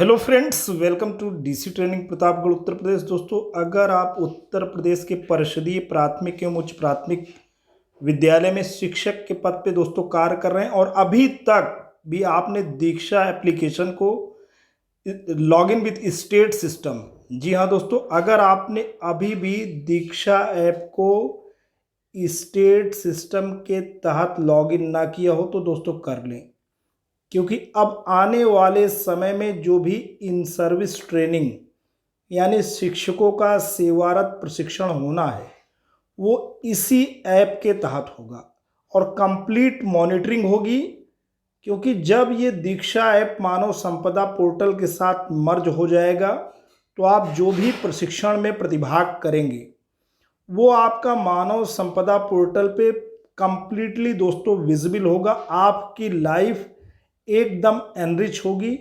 Hello friends, welcome to DC training Pratapgarh Uttar Pradesh. दोस्तों, अगर आप उत्तर प्रदेश के परिषदीय प्राथमिक एवं उच्च प्राथमिक विद्यालय में शिक्षक के पद पे दोस्तों कार्य कर रहे हैं और अभी तक भी आपने दीक्षा एप्लीकेशन को लॉगिन विद स्टेट सिस्टम, जी हाँ दोस्तों, अगर आपने अभी भी दीक्षा ऐप को स्टेट सिस्टम के तहत लॉगिन ना किया हो तो दोस्तों कर लें, क्योंकि अब आने वाले समय में जो भी इन सर्विस ट्रेनिंग यानी शिक्षकों का सेवारत प्रशिक्षण होना है वो इसी ऐप के तहत होगा और कंप्लीट मॉनिटरिंग होगी। क्योंकि जब ये दीक्षा ऐप मानव संपदा पोर्टल के साथ मर्ज हो जाएगा तो आप जो भी प्रशिक्षण में प्रतिभाग करेंगे वो आपका मानव संपदा पोर्टल पे कंप्लीटली दोस्तों विजिबल होगा। आपकी लाइफ एकदम एनरिच होगी।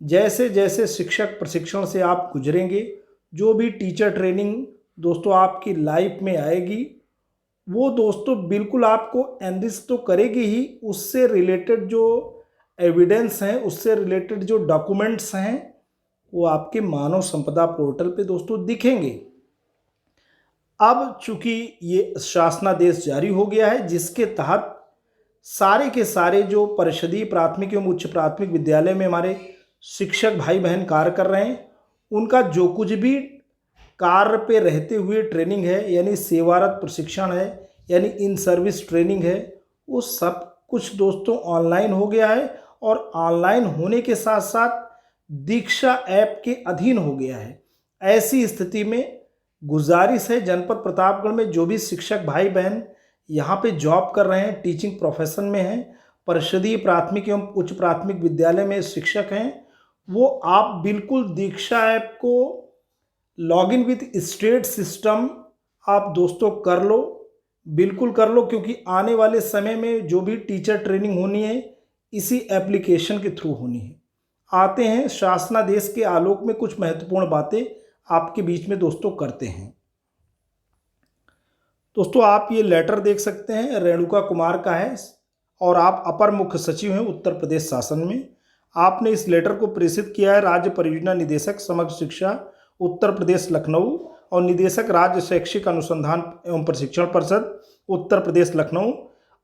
जैसे जैसे शिक्षक प्रशिक्षण से आप गुजरेंगे, जो भी टीचर ट्रेनिंग दोस्तों आपकी लाइफ में आएगी वो दोस्तों बिल्कुल आपको एनरिच तो करेगी ही, उससे रिलेटेड जो एविडेंस हैं, उससे रिलेटेड जो डॉक्यूमेंट्स हैं वो आपके मानव संपदा पोर्टल पे दोस्तों दिखेंगे। अब चूंकि ये शासनादेश जारी हो गया है जिसके तहत सारे के सारे जो परिषदीय प्राथमिक एवं उच्च प्राथमिक विद्यालय में हमारे शिक्षक भाई बहन कार्य कर रहे हैं उनका जो कुछ भी कार्य पे रहते हुए ट्रेनिंग है यानी सेवारत प्रशिक्षण है यानी इन सर्विस ट्रेनिंग है, वो सब कुछ दोस्तों ऑनलाइन हो गया है और ऑनलाइन होने के साथ साथ दीक्षा ऐप के अधीन हो गया है। ऐसी स्थिति में गुजारिश है जनपद प्रतापगढ़ में जो भी शिक्षक भाई बहन यहाँ पे जॉब कर रहे हैं, टीचिंग प्रोफेशन में हैं, परिषदीय प्राथमिक एवं उच्च प्राथमिक विद्यालय में शिक्षक हैं, वो आप बिल्कुल दीक्षा ऐप को लॉगिन विद स्टेट सिस्टम आप दोस्तों कर लो, बिल्कुल कर लो। क्योंकि आने वाले समय में जो भी टीचर ट्रेनिंग होनी है इसी एप्लीकेशन के थ्रू होनी है। आते हैं शासनादेश के आलोक में कुछ महत्वपूर्ण बातें आपके बीच में दोस्तों करते हैं। दोस्तों, आप ये लेटर देख सकते हैं, रेणुका कुमार का है और आप अपर मुख्य सचिव हैं उत्तर प्रदेश शासन में। आपने इस लेटर को प्रेषित किया है राज्य परियोजना निदेशक समग्र शिक्षा उत्तर प्रदेश लखनऊ और निदेशक राज्य शैक्षिक अनुसंधान एवं प्रशिक्षण परिषद उत्तर प्रदेश लखनऊ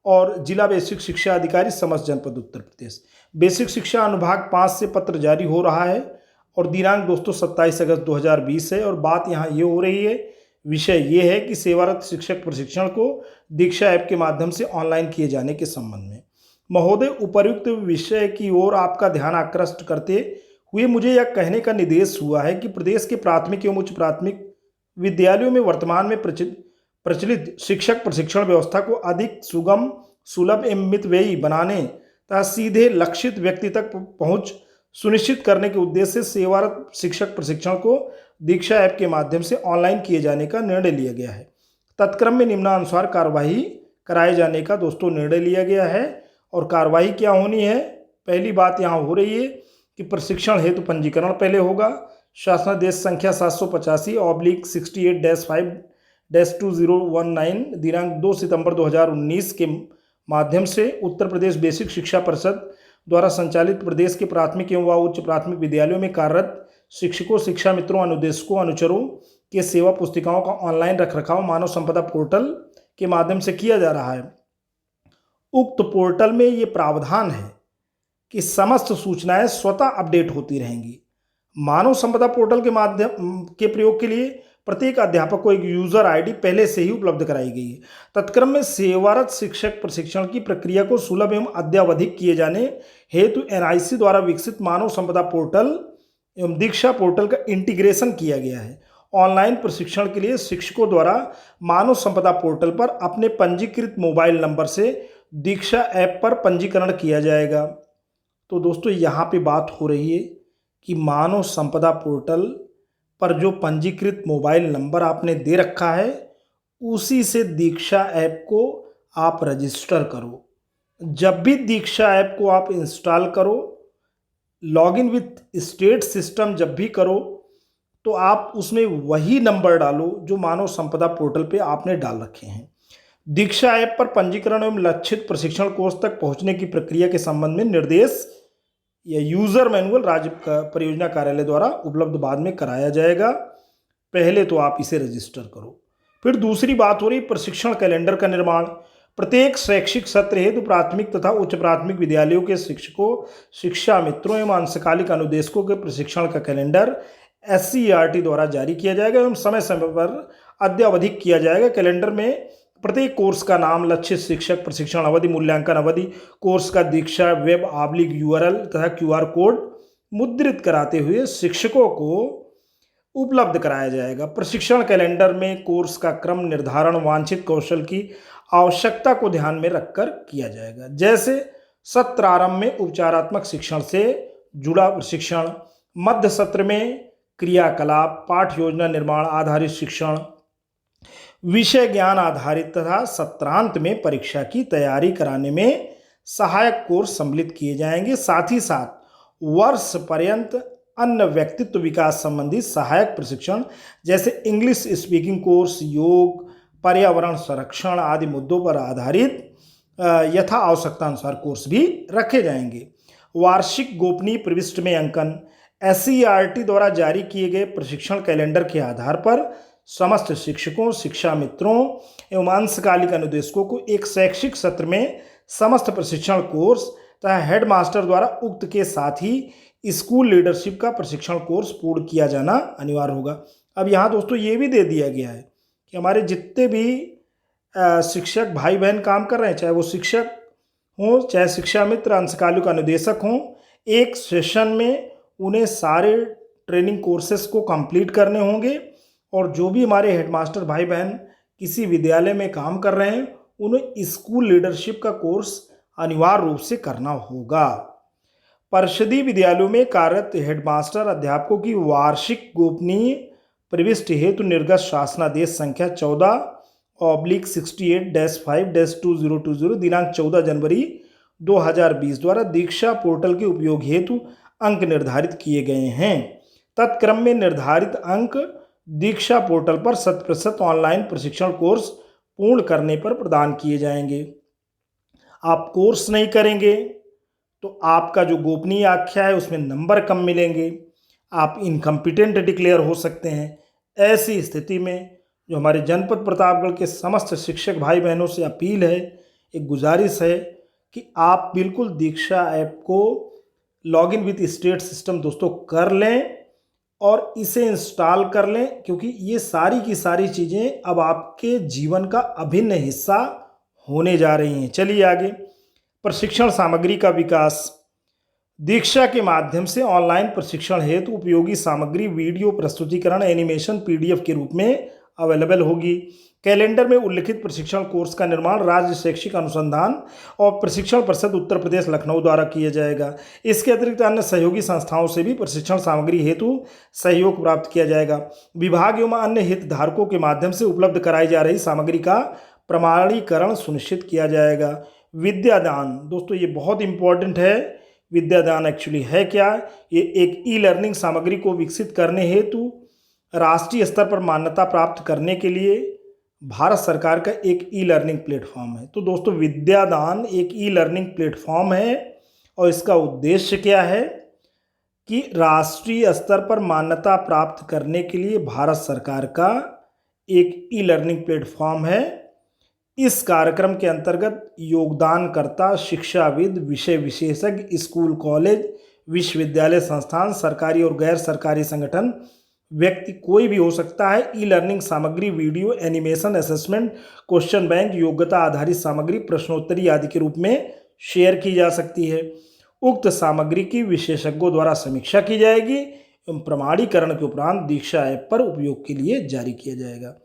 और जिला बेसिक शिक्षा अधिकारी समस्त जनपद उत्तर प्रदेश। बेसिक शिक्षा अनुभाग 5 से पत्र जारी हो रहा है और दिनांक दोस्तों 27 अगस्त 2020 है। और बात यहाँ ये हो रही है, विषय ये है कि सेवारत शिक्षक प्रशिक्षण को दीक्षा ऐप के माध्यम से ऑनलाइन किए जाने के संबंध में महोदय उपर्युक्त विषय की ओर आपका ध्यान आकृष्ट करते हुए मुझे यह कहने का निर्देश हुआ है कि प्रदेश के प्राथमिक एवं उच्च प्राथमिक विद्यालयों में वर्तमान में प्रचलित शिक्षक प्रशिक्षण व्यवस्था को अधिक सुगम, सुलभ एवं मितव्ययी बनाने तथा सीधे लक्षित व्यक्ति तक पहुंच सुनिश्चित करने के उद्देश्य से सेवारत शिक्षक प्रशिक्षण को दीक्षा ऐप के माध्यम से ऑनलाइन किए जाने का निर्णय लिया गया है। तत्क्रम में निम्नानुसार कार्यवाही कराए जाने का दोस्तों निर्णय लिया गया है। और कार्यवाही क्या होनी है, पहली बात यहाँ हो रही है कि प्रशिक्षण हेतु पंजीकरण पहले होगा। शासनादेश संख्या 785/68-5-2019 दिनांक 2 सितंबर 2019 के माध्यम से उत्तर प्रदेश बेसिक शिक्षा परिषद द्वारा संचालित प्रदेश के प्राथमिक एवं उच्च प्राथमिक विद्यालयों में कार्यरत शिक्षकों, शिक्षा मित्रों, अनुदेशकों, अनुचरों के सेवा पुस्तिकाओं का ऑनलाइन रखरखाव मानव संपदा पोर्टल के माध्यम से किया जा रहा है। उक्त पोर्टल में ये प्रावधान है कि समस्त सूचनाएं स्वतः अपडेट होती रहेंगी। मानव संपदा पोर्टल के माध्यम के प्रयोग के लिए प्रत्येक अध्यापक को एक यूजर आईडी पहले से ही उपलब्ध कराई गई है। तत्क्रम में सेवारत शिक्षक प्रशिक्षण की प्रक्रिया को सुलभ एवं अद्यावधिक किए जाने हेतु एनआईसी द्वारा विकसित मानव संपदा पोर्टल एवं दीक्षा पोर्टल का इंटीग्रेशन किया गया है। ऑनलाइन प्रशिक्षण के लिए शिक्षकों द्वारा मानव संपदा पोर्टल पर अपने पंजीकृत मोबाइल नंबर से दीक्षा ऐप पर पंजीकरण किया जाएगा। तो दोस्तों, यहाँ पे बात हो रही है कि मानव संपदा पोर्टल पर जो पंजीकृत मोबाइल नंबर आपने दे रखा है उसी से दीक्षा ऐप को आप रजिस्टर करो। जब भी दीक्षा ऐप को आप इंस्टॉल करो, लॉगिन विथ स्टेट सिस्टम जब भी करो तो आप उसमें वही नंबर डालो जो मानव संपदा पोर्टल पे आपने डाल रखे हैं। दीक्षा ऐप पर पंजीकरण एवं लक्षित प्रशिक्षण कोर्स तक पहुंचने की प्रक्रिया के संबंध में निर्देश या यूज़र मैनुअल राज्य परियोजना कार्यालय द्वारा उपलब्ध बाद में कराया जाएगा। पहले तो आप इसे रजिस्टर करो। फिर दूसरी बात हो रही प्रशिक्षण कैलेंडर का निर्माण। प्रत्येक शैक्षिक सत्र हेतु प्राथमिक तथा उच्च प्राथमिक विद्यालयों के शिक्षकों, शिक्षा मित्रों एवं अंशकालिक अनुदेशकों के प्रशिक्षण का कैलेंडर SCERT द्वारा जारी किया जाएगा एवं समय समय पर अद्यावधिक किया जाएगा। कैलेंडर में प्रत्येक कोर्स का नाम, लक्ष्य, शिक्षक, प्रशिक्षण अवधि, मूल्यांकन अवधि, कोर्स का दीक्षा, वेब /URL तथा QR कोड मुद्रित कराते हुए शिक्षकों को उपलब्ध कराया जाएगा। प्रशिक्षण कैलेंडर में कोर्स का क्रम निर्धारण वांछित कौशल की आवश्यकता को ध्यान में रखकर किया जाएगा, जैसे सत्रारंभ में उपचारात्मक शिक्षण से जुड़ा प्रशिक्षण, मध्य सत्र में क्रियाकलाप, पाठ योजना निर्माण आधारित शिक्षण, विषय ज्ञान आधारित तथा सत्रांत में परीक्षा की तैयारी कराने में सहायक कोर्स सम्मिलित किए जाएंगे। साथ ही साथ वर्ष पर्यंत अन्य व्यक्तित्व विकास संबंधी सहायक प्रशिक्षण जैसे इंग्लिश स्पीकिंग कोर्स, योग, पर्यावरण संरक्षण आदि मुद्दों पर आधारित यथा आवश्यकता अनुसार कोर्स भी रखे जाएंगे। वार्षिक गोपनीय प्रविष्टि में अंकन। SCERT द्वारा जारी किए गए प्रशिक्षण कैलेंडर के आधार पर समस्त शिक्षकों, शिक्षा मित्रों एवं अंशकालिक अनुदेशकों को एक शैक्षिक सत्र में समस्त प्रशिक्षण कोर्स तथा हेडमास्टर द्वारा उक्त के साथ ही स्कूल लीडरशिप का प्रशिक्षण कोर्स पूर्ण किया जाना अनिवार्य होगा। अब यहाँ दोस्तों ये भी दे दिया गया है कि हमारे जितने भी शिक्षक भाई बहन काम कर रहे हैं, चाहे वो शिक्षक हों, चाहे शिक्षा मित्र, अंशकालिक अनुदेशक हों, एक सेशन में उन्हें सारे ट्रेनिंग कोर्सेस को कंप्लीट करने होंगे। और जो भी हमारे हेडमास्टर भाई बहन किसी विद्यालय में काम कर रहे हैं, उन्हें स्कूल लीडरशिप का कोर्स अनिवार्य रूप से करना होगा। परिषदीय विद्यालयों में कार्यरत हेडमास्टर अध्यापकों की वार्षिक गोपनीय प्रविष्टि हेतु निर्गत शासनादेश संख्या 14/68-5-2020 दिनांक 14 जनवरी 2020 द्वारा दीक्षा पोर्टल के उपयोग हेतु अंक निर्धारित किए गए हैं। तत्क्रम में निर्धारित अंक दीक्षा पोर्टल पर 100% ऑनलाइन प्रशिक्षण कोर्स पूर्ण करने पर प्रदान किए जाएंगे। आप कोर्स नहीं करेंगे तो आपका जो गोपनीय आख्या है उसमें नंबर कम मिलेंगे, आप इनकम्पिटेंट डिक्लेयर हो सकते हैं। ऐसी स्थिति में जो हमारे जनपद प्रतापगढ़ के समस्त शिक्षक भाई बहनों से अपील है, एक गुजारिश है कि आप बिल्कुल दीक्षा ऐप को लॉगिन विथ स्टेट सिस्टम दोस्तों कर लें और इसे इंस्टॉल कर लें, क्योंकि ये सारी की सारी चीज़ें अब आपके जीवन का अभिन्न हिस्सा होने जा रही हैं। चलिए आगे। प्रशिक्षण सामग्री का विकास। दीक्षा के माध्यम से ऑनलाइन प्रशिक्षण हेतु उपयोगी सामग्री वीडियो प्रस्तुतिकरण, एनिमेशन, PDF के रूप में अवेलेबल होगी। कैलेंडर में उल्लिखित प्रशिक्षण कोर्स का निर्माण राज्य शैक्षिक अनुसंधान और प्रशिक्षण परिषद उत्तर प्रदेश लखनऊ द्वारा किया जाएगा। इसके अतिरिक्त अन्य सहयोगी संस्थाओं से भी प्रशिक्षण सामग्री हेतु सहयोग प्राप्त किया जाएगा। विभाग एवं अन्य हितधारकों के माध्यम से उपलब्ध कराई जा रही सामग्री का प्रमाणीकरण सुनिश्चित किया जाएगा। विद्यादान दोस्तों ये बहुत इंपॉर्टेंट है। विद्यादान एक्चुअली है क्या? ये एक ई-लर्निंग सामग्री को विकसित करने हेतु राष्ट्रीय स्तर पर मान्यता प्राप्त करने के लिए भारत सरकार का एक ई-लर्निंग प्लेटफॉर्म है। तो दोस्तों विद्यादान एक ई-लर्निंग प्लेटफॉर्म है और इसका उद्देश्य क्या है कि राष्ट्रीय स्तर पर मान्यता प्राप्त करने के लिए भारत सरकार का एक ई-लर्निंग प्लेटफॉर्म है। इस कार्यक्रम के अंतर्गत योगदानकर्ता शिक्षाविद, विषय विशेषज्ञ, स्कूल, कॉलेज, विश्वविद्यालय संस्थान, सरकारी और गैर सरकारी संगठन, व्यक्ति कोई भी हो सकता है। ई लर्निंग सामग्री video, animation, assessment, question bank, योग्यता आधारित सामग्री, प्रश्नोत्तरी आदि के रूप में शेयर की जा सकती है। उक्त सामग्री की विशेषज्ञों द्वारा समीक्षा की जाएगी एवं प्रमाणीकरण के उपरांत दीक्षा ऐप पर उपयोग के लिए जारी किया जाएगा।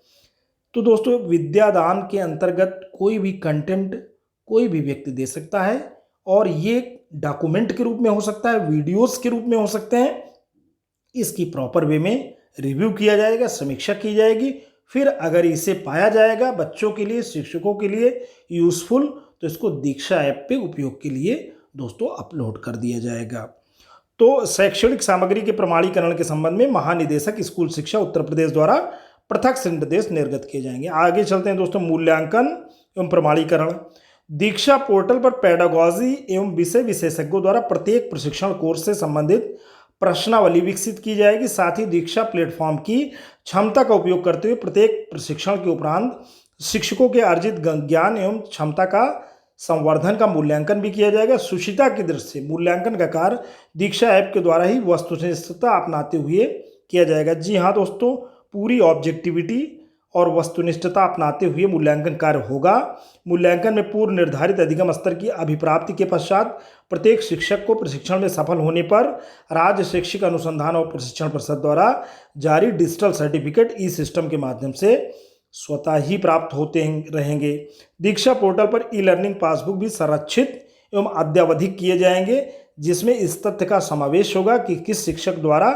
तो दोस्तों विद्यादान के अंतर्गत कोई भी कंटेंट कोई भी व्यक्ति दे सकता है और ये डॉक्यूमेंट के रूप में हो सकता है, वीडियोस के रूप में हो सकते हैं। इसकी प्रॉपर वे में रिव्यू किया जाएगा, समीक्षा की जाएगी। फिर अगर इसे पाया जाएगा बच्चों के लिए, शिक्षकों के लिए यूज़फुल, तो इसको दीक्षा ऐप पे उपयोग के लिए दोस्तों अपलोड कर दिया जाएगा। तो शैक्षणिक सामग्री के प्रमाणीकरण के संबंध में महानिदेशक स्कूल शिक्षा उत्तर प्रदेश द्वारा पृथक निर्देश निर्गत किए जाएंगे। आगे चलते हैं दोस्तों, मूल्यांकन एवं प्रमाणीकरण। दीक्षा पोर्टल पर पेडागॉजी एवं विषय विशेषज्ञों द्वारा प्रत्येक प्रशिक्षण कोर्स से संबंधित प्रश्नावली विकसित की जाएगी। साथ ही दीक्षा प्लेटफॉर्म की क्षमता का उपयोग करते हुए प्रत्येक प्रशिक्षण के उपरांत शिक्षकों के अर्जित ज्ञान एवं क्षमता का संवर्धन का मूल्यांकन भी किया जाएगा। सुचिता की दृष्टि से मूल्यांकन का कार्य दीक्षा ऐप के द्वारा ही वस्तुनिष्ठता अपनाते हुए किया जाएगा। जी हाँ दोस्तों, पूरी ऑब्जेक्टिविटी और वस्तुनिष्ठता अपनाते हुए मूल्यांकन कार्य होगा। मूल्यांकन में पूर्व निर्धारित अधिगम स्तर की अभिप्राप्ति के पश्चात प्रत्येक शिक्षक को प्रशिक्षण में सफल होने पर राज्य शैक्षिक अनुसंधान और प्रशिक्षण परिषद द्वारा जारी डिजिटल सर्टिफिकेट ई सिस्टम के माध्यम से स्वतः ही प्राप्त होते रहेंगे। दीक्षा पोर्टल पर ई लर्निंग पासबुक भी संरक्षित एवं अद्यावधिक किए जाएंगे, जिसमें इस तथ्य का समावेश होगा कि किस शिक्षक द्वारा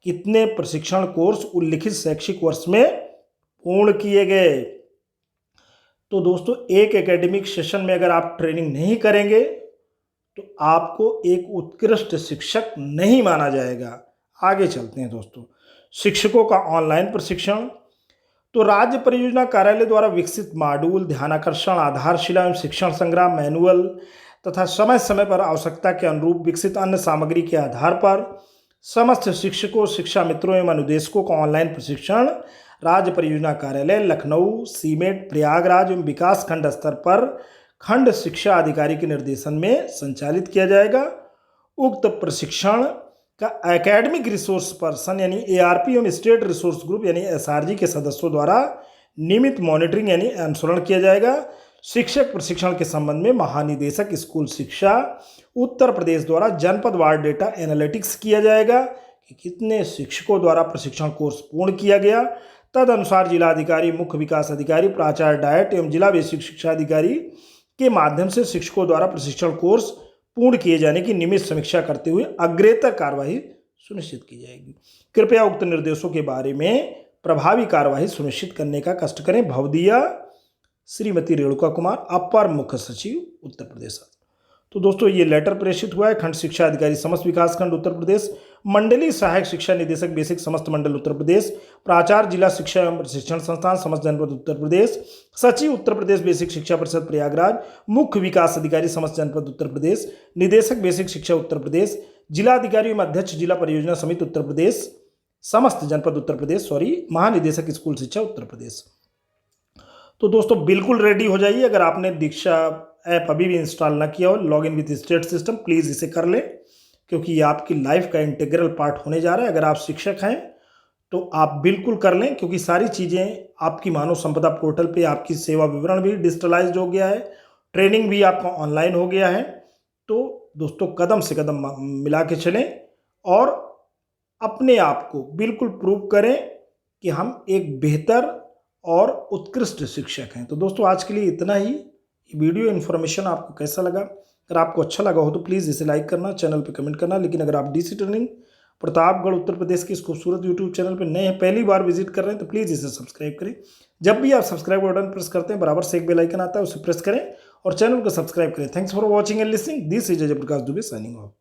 कितने प्रशिक्षण कोर्स उल्लिखित शैक्षिक वर्ष में पूर्ण किए गए। तो दोस्तों, एक एकेडमिक सेशन में अगर आप ट्रेनिंग नहीं करेंगे तो आपको एक उत्कृष्ट शिक्षक नहीं माना जाएगा। आगे चलते हैं दोस्तों, शिक्षकों का ऑनलाइन प्रशिक्षण। तो राज्य परियोजना कार्यालय द्वारा विकसित मॉड्यूल, ध्यानाकर्षण, आधारशिला एवं शिक्षण संग्राम मैनुअल तथा समय समय पर आवश्यकता के अनुरूप विकसित अन्य सामग्री के आधार पर समस्त शिक्षकों, शिक्षा मित्रों एवं अनुदेशकों का ऑनलाइन प्रशिक्षण राज्य परियोजना कार्यालय लखनऊ, सीमेट, प्रयागराज एवं विकास खंड स्तर पर खंड शिक्षा अधिकारी के निर्देशन में संचालित किया जाएगा। उक्त प्रशिक्षण का एकेडमिक रिसोर्स पर्सन यानी एआरपी एवं स्टेट रिसोर्स ग्रुप यानी एसआरजी के सदस्यों द्वारा नियमित मॉनिटरिंग यानी अनुसरण किया जाएगा। शिक्षक प्रशिक्षण के संबंध में महानिदेशक स्कूल शिक्षा उत्तर प्रदेश द्वारा जनपद वार डेटा एनालिटिक्स किया जाएगा कि कितने शिक्षकों द्वारा प्रशिक्षण कोर्स पूर्ण किया गया। तदनुसार जिलाधिकारी, मुख्य विकास अधिकारी, प्राचार्य डायट एवं जिला बेसिक शिक्षा अधिकारी के माध्यम से शिक्षकों द्वारा प्रशिक्षण कोर्स पूर्ण किए जाने की नियमित समीक्षा करते हुए अग्रेतर कार्यवाही सुनिश्चित की जाएगी। कृपया उक्त निर्देशों के बारे में प्रभावी कार्यवाही सुनिश्चित करने का कष्ट करें। भवदीया श्रीमती रेणुका कुमार, अपर मुख्य सचिव उत्तर प्रदेश। तो दोस्तों, ये लेटर प्रेषित हुआ है खंड शिक्षा अधिकारी समस्त विकासखंड उत्तर प्रदेश, मंडलीय सहायक शिक्षा निदेशक बेसिक समस्त मंडल उत्तर प्रदेश, प्राचार्य जिला शिक्षा एवं प्रशिक्षण संस्थान समस्त जनपद उत्तर प्रदेश, सचिव उत्तर प्रदेश बेसिक शिक्षा परिषद प्रयागराज, मुख्य विकास अधिकारी समस्त जनपद उत्तर प्रदेश, निदेशक बेसिक शिक्षा उत्तर प्रदेश, जिलाधिकारी एवं अध्यक्ष जिला परियोजना समिति उत्तर प्रदेश समस्त जनपद उत्तर प्रदेश, महानिदेशक स्कूल शिक्षा उत्तर प्रदेश। तो दोस्तों, बिल्कुल रेडी हो जाइए। अगर आपने दीक्षा ऐप अभी भी इंस्टॉल ना किया हो, login with state system, please इसे कर लें, क्योंकि ये आपकी लाइफ का इंटीग्रल पार्ट होने जा रहा है। अगर आप शिक्षक हैं तो आप बिल्कुल कर लें, क्योंकि सारी चीज़ें आपकी मानव संपदा पोर्टल पे आपकी सेवा विवरण भी डिजिटलाइज्ड हो गया है, ट्रेनिंग भी आपका ऑनलाइन हो गया है। तो दोस्तों, कदम से कदम मिला के चलें और अपने आप को बिल्कुल प्रूव करें कि हम एक बेहतर और उत्कृष्ट शिक्षक हैं। तो दोस्तों, आज के लिए इतना ही। वीडियो इन्फॉर्मेशन आपको कैसा लगा? अगर आपको अच्छा लगा हो तो प्लीज़ इसे लाइक करना, चैनल पे कमेंट करना। लेकिन अगर आप डीसी ट्रेनिंग प्रतापगढ़ उत्तर प्रदेश के इस खूबसूरत यूट्यूब चैनल पे नए हैं, पहली बार विजिट कर रहे हैं, तो प्लीज़ इसे सब्सक्राइब करें। जब भी आप सब्सक्राइब बटन प्रेस करते हैं, बराबर से एक बेल आइकन आता है, उसे प्रेस करें और चैनल को सब्सक्राइब करें। Thanks for watching and listening. This is Ajay Prakash Dubey signing off.